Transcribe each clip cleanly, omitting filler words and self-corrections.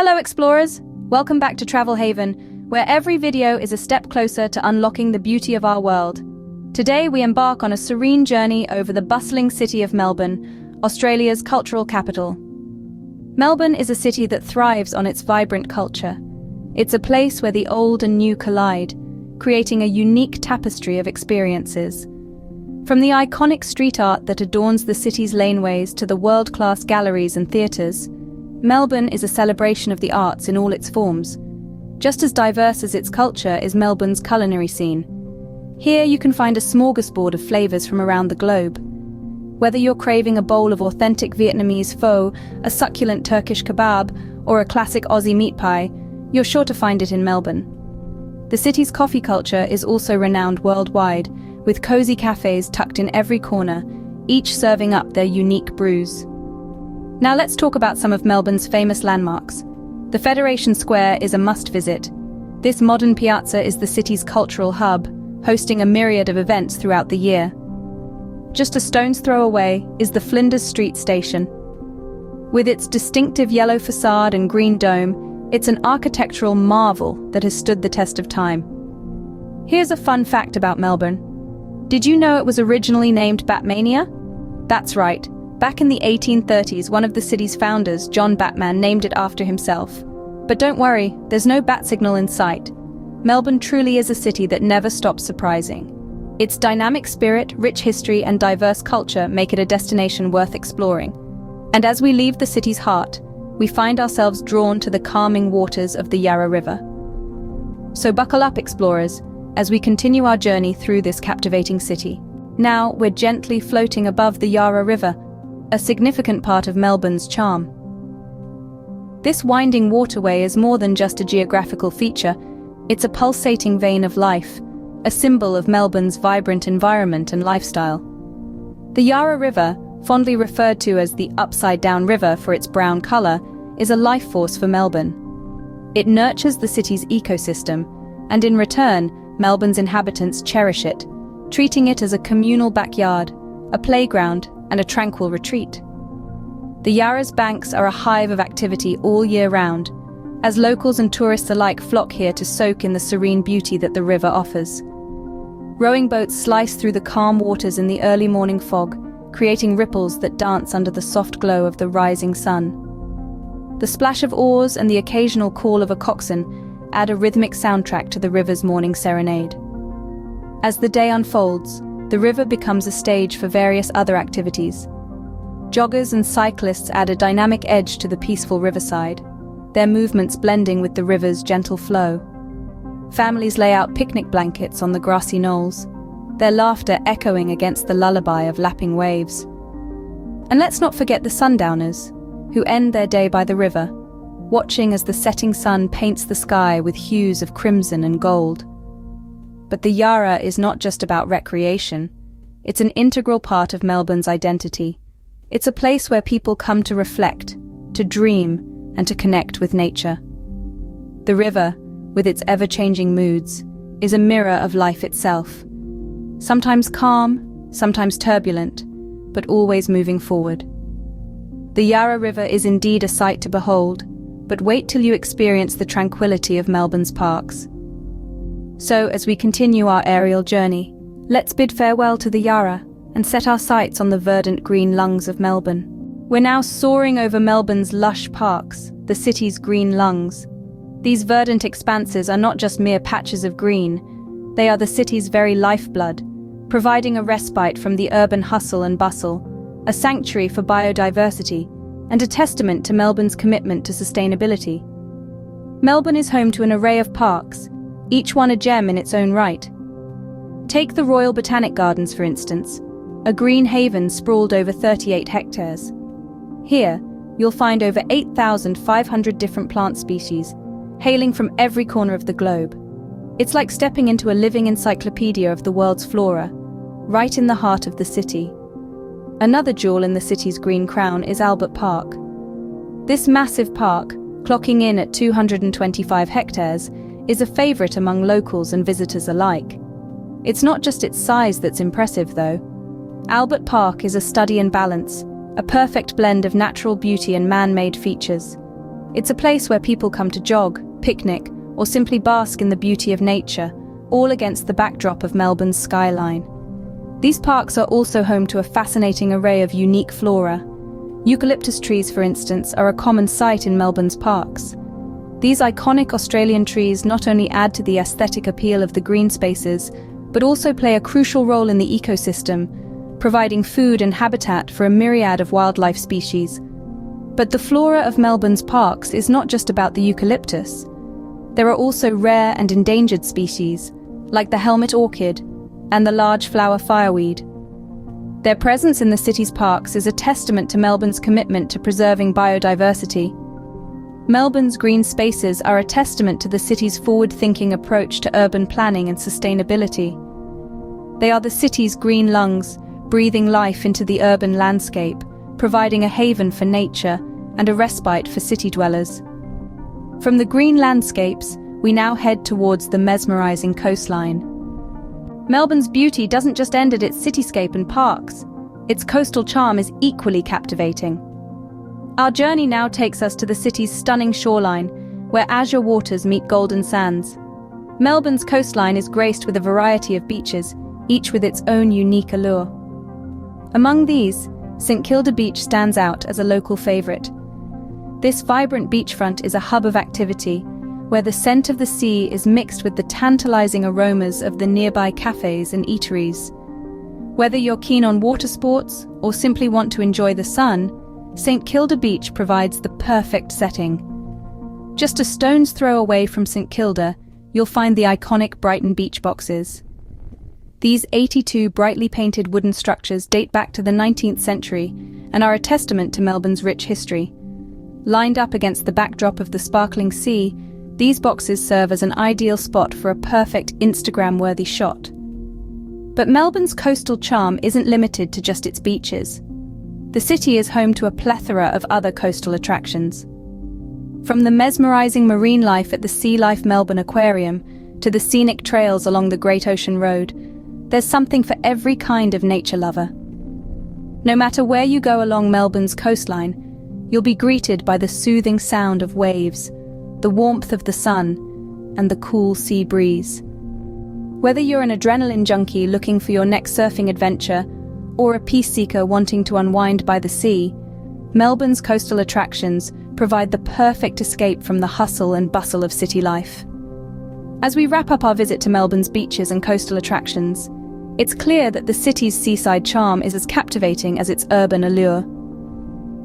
Hello explorers! Welcome back to Travel Haven, where every video is a step closer to unlocking the beauty of our world. Today we embark on a serene journey over the bustling city of Melbourne, Australia's cultural capital. Melbourne is a city that thrives on its vibrant culture. It's a place where the old and new collide, creating a unique tapestry of experiences. From the iconic street art that adorns the city's laneways to the world-class galleries and theatres, Melbourne is a celebration of the arts in all its forms. Just as diverse as its culture is Melbourne's culinary scene. Here you can find a smorgasbord of flavours from around the globe. Whether you're craving a bowl of authentic Vietnamese pho, a succulent Turkish kebab, or a classic Aussie meat pie, you're sure to find it in Melbourne. The city's coffee culture is also renowned worldwide, with cosy cafes tucked in every corner, each serving up their unique brews. Now let's talk about some of Melbourne's famous landmarks. The Federation Square is a must-visit. This modern piazza is the city's cultural hub, hosting a myriad of events throughout the year. Just a stone's throw away is the Flinders Street Station. With its distinctive yellow facade and green dome, it's an architectural marvel that has stood the test of time. Here's a fun fact about Melbourne. Did you know it was originally named Batmania? That's right. Back in the 1830s, one of the city's founders, John Batman, named it after himself. But don't worry, there's no bat signal in sight. Melbourne truly is a city that never stops surprising. Its dynamic spirit, rich history, and diverse culture make it a destination worth exploring. And as we leave the city's heart, we find ourselves drawn to the calming waters of the Yarra River. So buckle up, explorers, as we continue our journey through this captivating city. Now we're gently floating above the Yarra River, a significant part of Melbourne's charm. This winding waterway is more than just a geographical feature. It's a pulsating vein of life, a symbol of Melbourne's vibrant environment and lifestyle. The Yarra River, fondly referred to as the upside-down river for its brown colour, is a life force for Melbourne. It nurtures the city's ecosystem, and in return, Melbourne's inhabitants cherish it, treating it as a communal backyard, a playground, and a tranquil retreat. The Yarra's banks are a hive of activity all year round, as locals and tourists alike flock here to soak in the serene beauty that the river offers. Rowing boats slice through the calm waters in the early morning fog, creating ripples that dance under the soft glow of the rising sun. The splash of oars and the occasional call of a coxswain add a rhythmic soundtrack to the river's morning serenade. As the day unfolds, the river becomes a stage for various other activities. Joggers and cyclists add a dynamic edge to the peaceful riverside, their movements blending with the river's gentle flow. Families lay out picnic blankets on the grassy knolls, their laughter echoing against the lullaby of lapping waves. And let's not forget the sundowners, who end their day by the river, watching as the setting sun paints the sky with hues of crimson and gold. But the Yarra is not just about recreation. It's an integral part of Melbourne's identity. It's a place where people come to reflect, to dream, and to connect with nature. The river, with its ever-changing moods, is a mirror of life itself. Sometimes calm, sometimes turbulent, but always moving forward. The Yarra River is indeed a sight to behold, but wait till you experience the tranquility of Melbourne's parks. So, as we continue our aerial journey, let's bid farewell to the Yarra and set our sights on the verdant green lungs of Melbourne. We're now soaring over Melbourne's lush parks, the city's green lungs. These verdant expanses are not just mere patches of green, they are the city's very lifeblood, providing a respite from the urban hustle and bustle, a sanctuary for biodiversity, and a testament to Melbourne's commitment to sustainability. Melbourne is home to an array of parks, each one a gem in its own right. Take the Royal Botanic Gardens, for instance, a green haven sprawled over 38 hectares. Here, you'll find over 8,500 different plant species, hailing from every corner of the globe. It's like stepping into a living encyclopedia of the world's flora, right in the heart of the city. Another jewel in the city's green crown is Albert Park. This massive park, clocking in at 225 hectares, is a favourite among locals and visitors alike. It's not just its size that's impressive, though. Albert Park is a study in balance, a perfect blend of natural beauty and man-made features. It's a place where people come to jog, picnic, or simply bask in the beauty of nature, all against the backdrop of Melbourne's skyline. These parks are also home to a fascinating array of unique flora. Eucalyptus trees, for instance, are a common sight in Melbourne's parks. These iconic Australian trees not only add to the aesthetic appeal of the green spaces, but also play a crucial role in the ecosystem, providing food and habitat for a myriad of wildlife species. But the flora of Melbourne's parks is not just about the eucalyptus. There are also rare and endangered species, like the helmet orchid and the large flower fireweed. Their presence in the city's parks is a testament to Melbourne's commitment to preserving biodiversity. Melbourne's green spaces are a testament to the city's forward-thinking approach to urban planning and sustainability. They are the city's green lungs, breathing life into the urban landscape, providing a haven for nature and a respite for city dwellers. From the green landscapes, we now head towards the mesmerizing coastline. Melbourne's beauty doesn't just end at its cityscape and parks. Its coastal charm is equally captivating. Our journey now takes us to the city's stunning shoreline, where azure waters meet golden sands. Melbourne's coastline is graced with a variety of beaches, each with its own unique allure. Among these, St Kilda Beach stands out as a local favourite. This vibrant beachfront is a hub of activity, where the scent of the sea is mixed with the tantalizing aromas of the nearby cafes and eateries. Whether you're keen on water sports or simply want to enjoy the sun, St Kilda Beach provides the perfect setting. Just a stone's throw away from St Kilda, you'll find the iconic Brighton beach boxes. These 82 brightly painted wooden structures date back to the 19th century and are a testament to Melbourne's rich history. Lined up against the backdrop of the sparkling sea, these boxes serve as an ideal spot for a perfect Instagram-worthy shot. But Melbourne's coastal charm isn't limited to just its beaches. The city is home to a plethora of other coastal attractions. From the mesmerizing marine life at the Sea Life Melbourne Aquarium to the scenic trails along the Great Ocean Road, there's something for every kind of nature lover. No matter where you go along Melbourne's coastline, you'll be greeted by the soothing sound of waves, the warmth of the sun, and the cool sea breeze. Whether you're an adrenaline junkie looking for your next surfing adventure, or a peace seeker wanting to unwind by the sea, Melbourne's coastal attractions provide the perfect escape from the hustle and bustle of city life. As we wrap up our visit to Melbourne's beaches and coastal attractions, it's clear that the city's seaside charm is as captivating as its urban allure.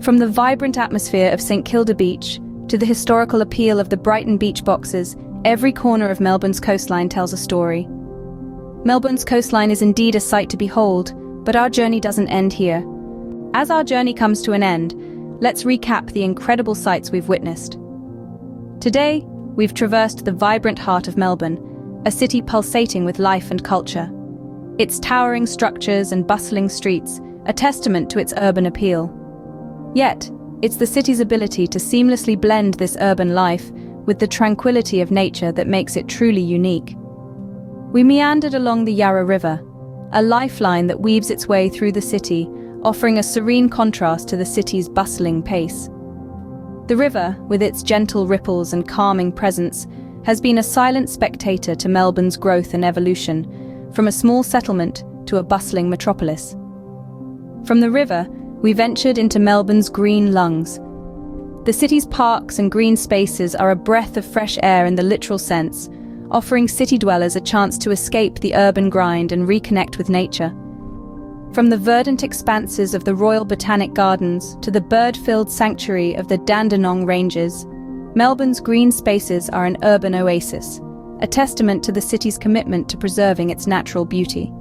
From the vibrant atmosphere of St Kilda Beach to the historical appeal of the Brighton beach boxes, every corner of Melbourne's coastline tells a story. Melbourne's coastline is indeed a sight to behold, but our journey doesn't end here. As our journey comes to an end, let's recap the incredible sights we've witnessed. Today, we've traversed the vibrant heart of Melbourne, a city pulsating with life and culture. Its towering structures and bustling streets, a testament to its urban appeal. Yet, it's the city's ability to seamlessly blend this urban life with the tranquility of nature that makes it truly unique. We meandered along the Yarra River, a lifeline that weaves its way through the city, offering a serene contrast to the city's bustling pace. The river, with its gentle ripples and calming presence, has been a silent spectator to Melbourne's growth and evolution, from a small settlement to a bustling metropolis. From the river, we ventured into Melbourne's green lungs. The city's parks and green spaces are a breath of fresh air in the literal sense, offering city dwellers a chance to escape the urban grind and reconnect with nature. From the verdant expanses of the Royal Botanic Gardens to the bird-filled sanctuary of the Dandenong Ranges, Melbourne's green spaces are an urban oasis, a testament to the city's commitment to preserving its natural beauty.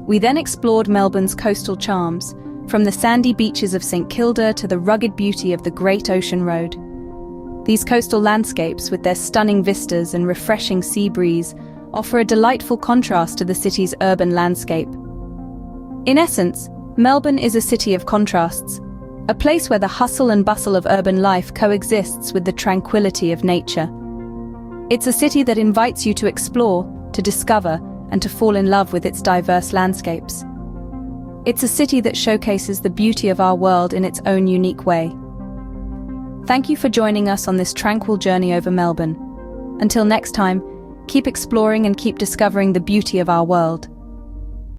We then explored Melbourne's coastal charms, from the sandy beaches of St Kilda to the rugged beauty of the Great Ocean Road. These coastal landscapes, with their stunning vistas and refreshing sea breeze, offer a delightful contrast to the city's urban landscape. In essence, Melbourne is a city of contrasts, a place where the hustle and bustle of urban life coexists with the tranquility of nature. It's a city that invites you to explore, to discover, and to fall in love with its diverse landscapes. It's a city that showcases the beauty of our world in its own unique way. Thank you for joining us on this tranquil journey over Melbourne. Until next time, keep exploring and keep discovering the beauty of our world.